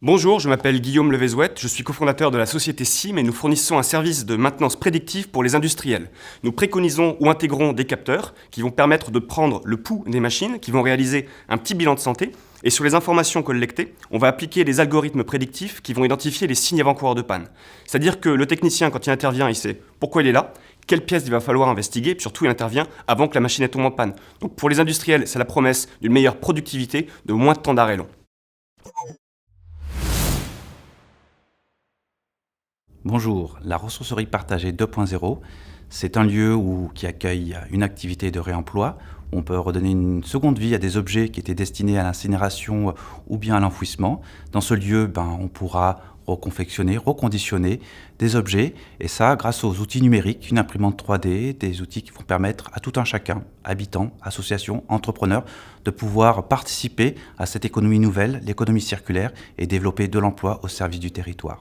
Bonjour, je m'appelle Guillaume Levezouette, je suis cofondateur de la société SIM et nous fournissons un service de maintenance prédictive pour les industriels. Nous préconisons ou intégrons des capteurs qui vont permettre de prendre le pouls des machines, qui vont réaliser un petit bilan de santé, et sur les informations collectées, on va appliquer des algorithmes prédictifs qui vont identifier les signes avant-coureurs de panne. C'est-à-dire que le technicien, quand il intervient, il sait pourquoi il est là, quelle pièce il va falloir investiguer, et puis surtout il intervient avant que la machine tombe en panne. Donc pour les industriels, c'est la promesse d'une meilleure productivité, de moins de temps d'arrêt long. Bonjour, la ressourcerie partagée 2.0, c'est un lieu qui accueille une activité de réemploi. On peut redonner une seconde vie à des objets qui étaient destinés à l'incinération ou bien à l'enfouissement. Dans ce lieu, on pourra reconfectionner, reconditionner des objets, et ça grâce aux outils numériques, une imprimante 3D, des outils qui vont permettre à tout un chacun, habitants, associations, entrepreneurs, de pouvoir participer à cette économie nouvelle, l'économie circulaire, et développer de l'emploi au service du territoire.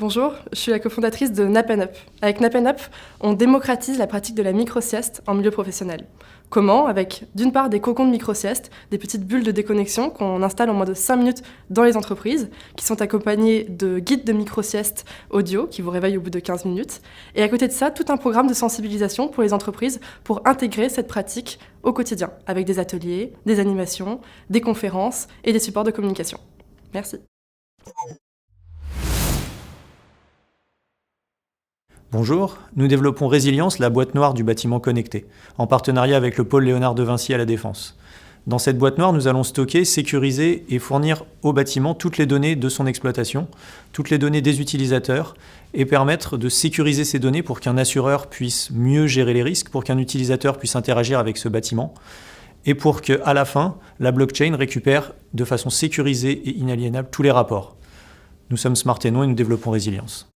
Bonjour, je suis la cofondatrice de Nap & Up. Avec Nap & Up, on démocratise la pratique de la micro-sieste en milieu professionnel. Comment ? Avec d'une part des cocons de micro-sieste, des petites bulles de déconnexion qu'on installe en moins de 5 minutes dans les entreprises, qui sont accompagnées de guides de micro-sieste audio qui vous réveillent au bout de 15 minutes. Et à côté de ça, tout un programme de sensibilisation pour les entreprises pour intégrer cette pratique au quotidien, avec des ateliers, des animations, des conférences et des supports de communication. Merci. Bonjour, nous développons Résilience, la boîte noire du bâtiment connecté, en partenariat avec le pôle Léonard de Vinci à La Défense. Dans cette boîte noire, nous allons stocker, sécuriser et fournir au bâtiment toutes les données de son exploitation, toutes les données des utilisateurs, et permettre de sécuriser ces données pour qu'un assureur puisse mieux gérer les risques, pour qu'un utilisateur puisse interagir avec ce bâtiment, et pour qu'à la fin, la blockchain récupère de façon sécurisée et inaliénable tous les rapports. Nous sommes Smart & Non et nous développons Résilience.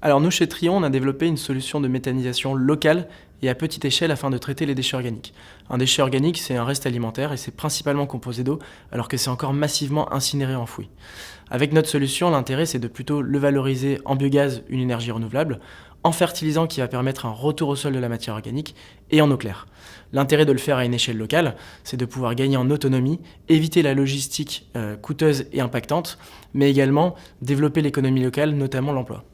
Alors nous, chez Trion, on a développé une solution de méthanisation locale et à petite échelle afin de traiter les déchets organiques. Un déchet organique, c'est un reste alimentaire et c'est principalement composé d'eau, alors que c'est encore massivement incinéré et enfoui. Avec notre solution, l'intérêt, c'est de plutôt le valoriser en biogaz, une énergie renouvelable, en fertilisant qui va permettre un retour au sol de la matière organique et en eau claire. L'intérêt de le faire à une échelle locale, c'est de pouvoir gagner en autonomie, éviter la logistique coûteuse et impactante, mais également développer l'économie locale, notamment l'emploi.